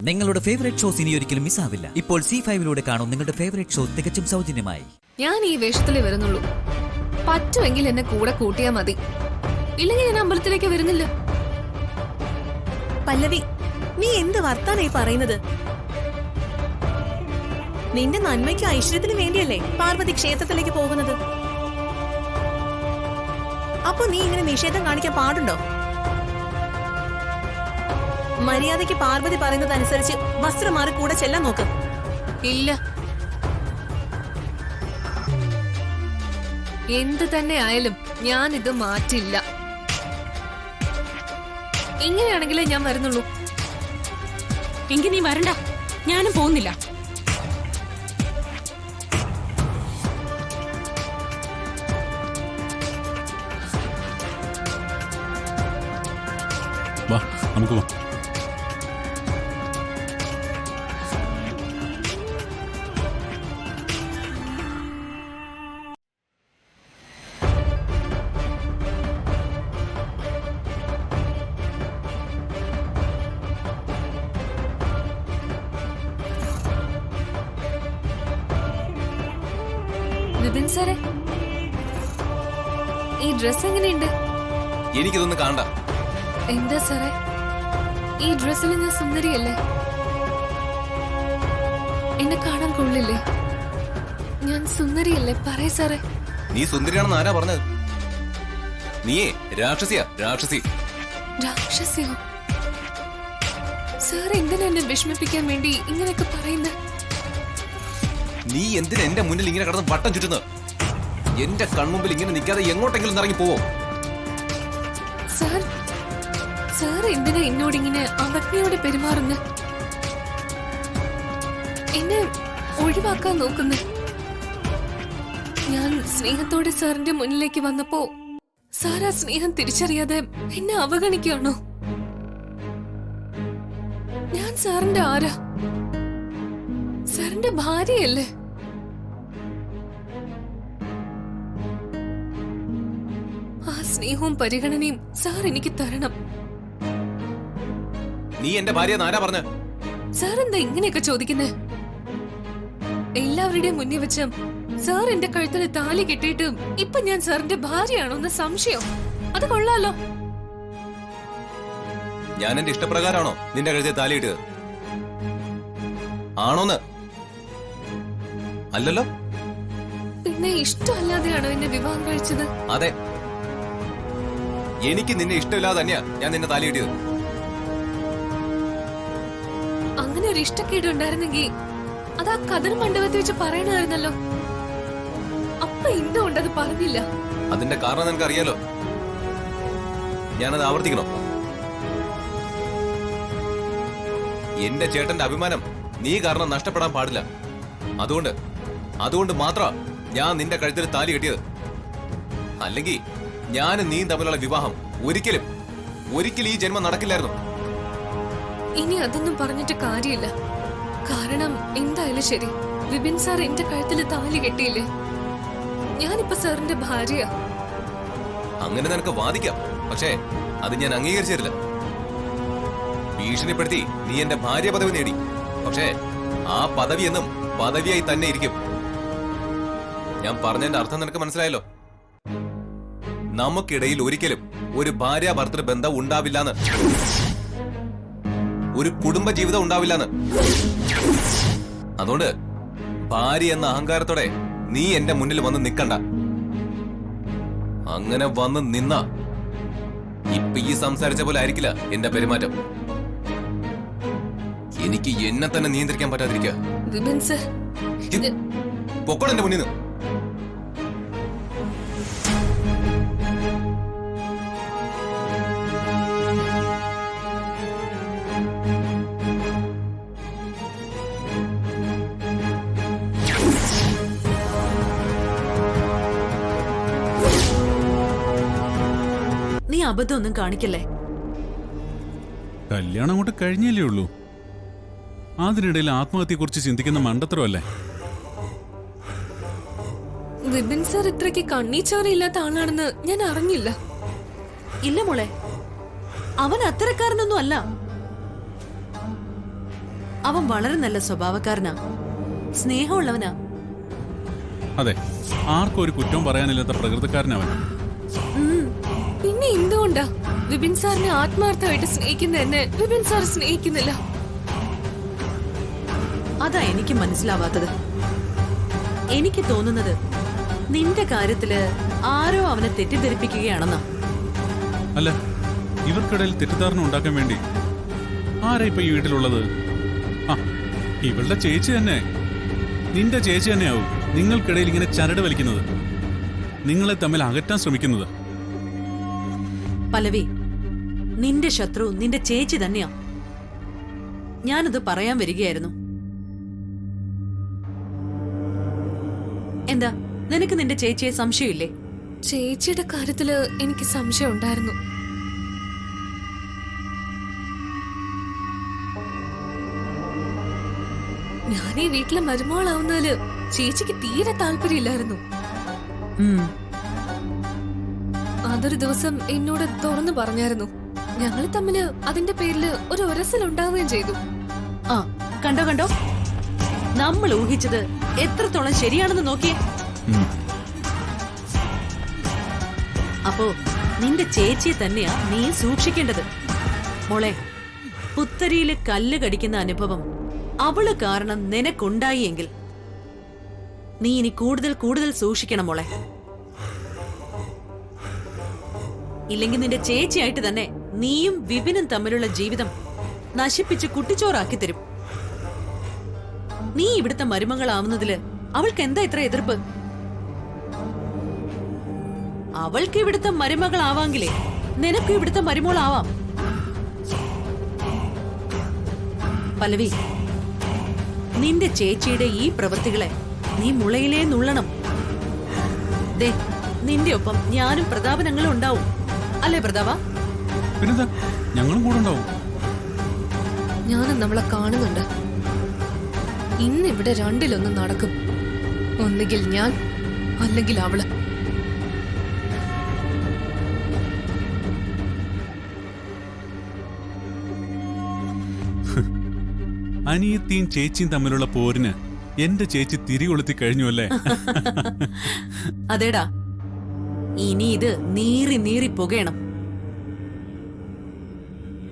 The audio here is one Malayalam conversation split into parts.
നിങ്ങളുടെ ഫേവറേറ്റ് ഷോസ് ഇനി ഒരിക്കലും മിസ്സാവില്ല. ഇപ്പോൾ C5 കാണും നിങ്ങളുടെ ഫേവറേറ്റ് ഷോ തികച്ചും സൗജന്യമായി. ഞാൻ ഈ വേഷത്തിലേ വരുന്നുള്ളൂ. പറ്റുമെങ്കിൽ എന്നെ കൂടെ കൂട്ടിയാ മതി. ഇല്ലെങ്കിൽ ഞാൻ അമ്പലത്തിലേക്ക് വരുന്നില്ല. പല്ലവി, നീ എന്ത് വർത്താനായി പറയുന്നത്? നിന്റെ നന്മയ്ക്കും ഐശ്വര്യത്തിന് വേണ്ടിയല്ലേ പാർവതി ക്ഷേത്രത്തിലേക്ക് പോകുന്നത്? അപ്പൊ നീ ഇങ്ങനെ നിഷേധം കാണിക്കാൻ പാടുണ്ടോ? മര്യാദയ്ക്ക് പാർവതി പറയുന്നത് അനുസരിച്ച് വസ്ത്രം മാറി കൂടെ ചെല്ലാൻ നോക്ക്. ഇല്ല, എന്ത് തന്നെ ആയാലും ഞാൻ ഇത് മാറ്റില്ല. ഇങ്ങനെയാണെങ്കിലേ ഞാൻ വരുന്നുള്ളൂ. എങ്കിൽ നീ വരണ്ട, ഞാനും പോകുന്നില്ല. വാ, നമുക്ക് പോവാം. വിപിൻ സാറേ, ഈ ഡ്രസ് എങ്ങനെയുണ്ട്? എനിക്കിതൊന്നും കാണണ്ട. എന്താ സാറേ, ഈ ഡ്രസ്സിൽ ഞാൻ സുന്ദരിയല്ലേ? എന്നെ കാണാൻ കൊള്ളില്ലേ? ഞാൻ സുന്ദരിയല്ലേ? പറയ സാറേ. നീ സുന്ദരിയാണെന്ന് ആരാ പറഞ്ഞത്? നീയേ രാക്ഷസിയാ, രാക്ഷസി. രാക്ഷസിയോ? സാർ എന്തിനാ എന്നെ വിഷമിപ്പിക്കാൻ വേണ്ടി ഇങ്ങനെയൊക്കെ പറയുന്നത്? നീ എന്തിനാ എന്റെ മുന്നിൽ ഇങ്ങനെ കിടന്ന് വട്ടം ചുറ്റുന്നത്? എന്റെ കൺമുമ്പിൽ ഇങ്ങനെ നിൽക്കാതെ എങ്ങോട്ടെങ്കിലും ഇറങ്ങി പോവോ? സാർ, സാർ എന്തിനാ എന്നോടിങ്ങനെ അവജ്ഞയോടെ പെരുമാറുന്നു? എന്നെ ഒഴിവാക്കാൻ നോക്കുന്നു. ഞാൻ സ്നേഹത്തോടെ സാറിന്റെ മുന്നിലേക്ക് വന്നപ്പോ സാർ ആ സ്നേഹം തിരിച്ചറിയാതെ എന്നെ അവഗണിക്കുകയാണോ? ഞാൻ സാറിന്റെ ആരാ? സാറിന്റെ ഭാര്യയല്ലേ? ആ സ്നേഹവും പരിഗണനയും സാർ എനിക്ക് തരണം. നീ എന്റെ ഭാര്യ ആരാ പറഞ്ഞ? സാർ എന്താ ഇങ്ങനെയൊക്കെ ചോദിക്കുന്നേ? എല്ലാവരുടെയും മുന്നിൽ വെച്ച് സാർ എന്റെ കഴുത്തിൽ താലി കെട്ടിയിട്ട് ഇപ്പൊ ഞാൻ സാറിന്റെ ഭാര്യയാണോ എന്ന സംശയം? അത് കൊള്ളാലോ. ഞാൻ എന്റെ ഇഷ്ടപ്രകാരമാണോ നിന്റെ കഴുത്തിൽ താലിയിട്ടത്? ആണോന്ന്? അല്ലല്ലോ. പിന്നെ ഇഷ്ടമല്ലാതെയാണോ എന്നെ വിവാഹം കഴിച്ചത്? അതെ, എനിക്ക് നിന്നെ ഇഷ്ടമില്ലാതെ തന്നെയാ ഞാൻ നിന്നെ താലിയിട്ടത്. അങ്ങനെ ഒരു ഇഷ്ടക്കേട് ഉണ്ടായിരുന്നെങ്കിൽ അത് ആ കതിർ മണ്ഡപത്തിൽ വെച്ച് പറയണമായിരുന്നല്ലോ. അപ്പൊ എന്തുകൊണ്ടത് പറഞ്ഞില്ല? അതിന്റെ കാരണം നിനക്ക് അറിയാലോ. ഞാനത് ആവർത്തിക്കണോ? എന്റെ ചേട്ടന്റെ അഭിമാനം നീ കാരണം നഷ്ടപ്പെടാൻ പാടില്ല. അതുകൊണ്ട് മാത്രം ഞാൻ നിന്റെ കഴുത്തിൽ താലി കെട്ടിയത്. അല്ലെങ്കിൽ ഞാനും നീയും തമ്മിലുള്ള വിവാഹം ഒരിക്കലും ഈ ജന്മം നടക്കില്ലായിരുന്നു. ഇനി അതൊന്നും പറഞ്ഞിട്ട് കാര്യമില്ല. കാരണം എന്തായാലും ശരി, വിപിൻ സാർ എന്റെ കഴുത്തിൽ താലി കെട്ടിയില്ലേ? ഞാനിപ്പോ സാറിന്റെ ഭാര്യയാ. അങ്ങനെ നിനക്ക് വാദിക്കാം, പക്ഷേ അത് ഞാൻ അംഗീകരിച്ചു തരില്ല. ഭീഷണിപ്പെടുത്തി നീ എന്റെ ഭാര്യ പദവി നേടി, പക്ഷേ ആ പദവി എന്നും പദവിയായി തന്നെ ഇരിക്കും. ഞാൻ പറഞ്ഞതിന്റെ അർത്ഥം നിനക്ക് മനസ്സിലായല്ലോ. നമുക്കിടയിൽ ഒരിക്കലും ഒരു ഭാര്യ ഭർത്തൃ ബന്ധം ഉണ്ടാവില്ലാന്ന്, ഒരു കുടുംബ ജീവിതം ഉണ്ടാവില്ലാന്ന്. അതുകൊണ്ട് ഭാര്യ എന്ന അഹങ്കാരത്തോടെ നീ എന്റെ മുന്നിൽ വന്ന് നിൽക്കണ്ട. അങ്ങനെ വന്ന് നിന്ന ഇപ്പൊ ഈ സംസാരിച്ച പോലെ ആയിരിക്കില്ല എന്റെ പെരുമാറ്റം. എനിക്ക് എന്നെ തന്നെ നിയന്ത്രിക്കാൻ പറ്റാതിരിക്കുക. വിപിൻ സർ, പൊക്കോടെ എന്റെ മുന്നിൽ നിന്ന്. നീ അബദ്ധമൊന്നും കാണിക്കല്ലേ. കല്യാണം അങ്ങോട്ട് കഴിഞ്ഞല്ലേ ഉള്ളൂ. അതിനിടയിൽ ആത്മഹത്യയെക്കുറിച്ച് ചിന്തിക്കുന്ന മണ്ടത്തരമല്ലേ? വിപിൻ സർ ഇത്രയ്ക്ക് കണ്ണീച്ചോരയില്ലാത്ത ആളാണെന്ന് ഞാൻ അറിഞ്ഞില്ല. ഇല്ല മോളെ, അവൻ അത്തരക്കാരനൊന്നും അല്ല. അവൻ വളരെ നല്ല സ്വഭാവക്കാരനാ, സ്നേഹമുള്ളവനാ. അതെ, ആർക്കും ഒരു കുറ്റവും പറയാനില്ലാത്ത പ്രകൃതക്കാരനവൻ. പിന്നെ എന്തുകൊണ്ടാ വിപിൻ സാറിനെ ആത്മാർത്ഥമായിട്ട് സ്നേഹിക്കുന്ന എന്നെ വിപിൻ സാർ സ്നേഹിക്കുന്നില്ല? അതാ എനിക്ക് മനസ്സിലാവാത്തത്. എനിക്ക് തോന്നുന്നത് നിന്റെ കാര്യത്തില് ആരോ അവനെ തെറ്റിദ്ധരിപ്പിക്കുകയാണെന്നാ. അല്ല, ഇവർക്കിടയിൽ തെറ്റിദ്ധാരണ ഉണ്ടാക്കാൻ വേണ്ടി ആരാ ഇപ്പൊ ഈ വീട്ടിലുള്ളത്? ആ, ഇവളുടെ ചേച്ചി തന്നെ, നിന്റെ ചേച്ചി തന്നെയാവും നിങ്ങൾക്കിടയിൽ ഇങ്ങനെ ചരട് വലിക്കുന്നത്, നിങ്ങളെ തമ്മിൽ അകറ്റാൻ ശ്രമിക്കുന്നത്. പല്ലവി, നിന്റെ ശത്രു നിന്റെ ചേച്ചി തന്നെയാ. ഞാനത് പറയാൻ വരികയായിരുന്നു. എന്താ, നിനക്ക് നിന്റെ ചേച്ചിയെ സംശയമില്ലേ? ചേച്ചിയുടെ കാര്യത്തില് എനിക്ക് സംശയം ഉണ്ടായിരുന്നു. ഞാൻ ഈ വീട്ടിലെ മരുമോളാവുന്നതില് ചേച്ചിക്ക് തീരെ താല്പര്യമില്ലായിരുന്നു. അതൊരു ദിവസം എന്നോട് തുറന്നു പറഞ്ഞായിരുന്നു. ഞങ്ങൾ തമ്മില് അതിന്റെ പേരില് ഒരു ഉരസലുണ്ടാവുകയും ചെയ്തു. ആ, കണ്ടോ കണ്ടോ, നമ്മൾ ഊഹിച്ചത് എത്രത്തോളം ശരിയാണെന്ന് നോക്കിയേ. അപ്പോ നിന്റെ ചേച്ചിയെ തന്നെയാ നീ സൂക്ഷിക്കേണ്ടത്. മോളെ, പുത്തരിയില് കല്ല് കടിക്കുന്ന അനുഭവം അവള് കാരണം നിനക്കുണ്ടായി എങ്കിൽ നീ ഇനി കൂടുതൽ കൂടുതൽ സൂക്ഷിക്കണം മോളെ. ഇല്ലെങ്കിൽ നിന്റെ ചേച്ചിയായിട്ട് തന്നെ നീയും വിപിനും തമ്മിലുള്ള ജീവിതം നശിപ്പിച്ച് കുട്ടിച്ചോറാക്കി തരും. നീ ഇവിടുത്തെ മരുമകളാവുന്നതില് അവൾക്ക് എന്താ ഇത്ര എതിർപ്പ്? അവൾക്ക് ഇവിടുത്തെ മരുമകളാവാങ്കിലേ നിനക്ക് ഇവിടുത്തെ മരുമോളാവാം. പല്ലവി, നിന്റെ ചേച്ചിയുടെ ഈ പ്രവൃത്തികളെ നീ മുളയിലേ നുള്ളണം. ദേ, നിന്റെ ഒപ്പം ഞാനും പ്രതാപനങ്ങളും ഉണ്ടാവും, അല്ലേ പ്രതാപ? പിന്നെന്താ, ഞങ്ങളും കൂടെ ഉണ്ടാവും. ഞാനും നമ്മളെ കാണുന്നുണ്ട്. ഇന്നിവിടെ രണ്ടിലൊന്നും നടക്കും. ഒന്നുകിൽ ഞാൻ, അല്ലെങ്കിൽ അവള്. അനിയത്തിയും ചേച്ചിയും തമ്മിലുള്ള പോരിന് എന്റെ ചേച്ചി തിരികൊളുത്തി കഴിഞ്ഞു അല്ലേ? അതേടാ, ഇനി ഇത് നീറി നീറി പുകയണം,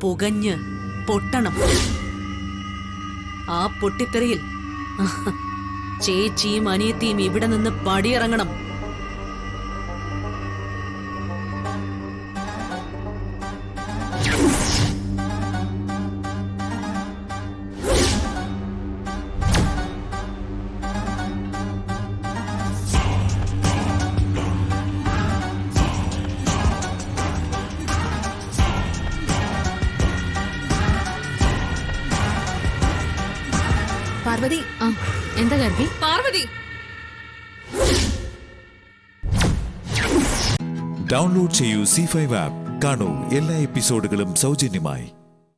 പുകഞ്ഞ് പൊട്ടണം. ആ പൊട്ടിത്തെറിയിൽ ചേച്ചിയും അനിയത്തിയും ഇവിടെ നിന്ന് പടിയിറങ്ങണം. പാർവതി, എന്താ ഗർഭി? പാർവതി, ഡൗൺലോഡ് ചെയ്യൂ C5 ആപ്പ്. കാണൂ എല്ലാ എപ്പിസോഡുകളും സൗജന്യമായി.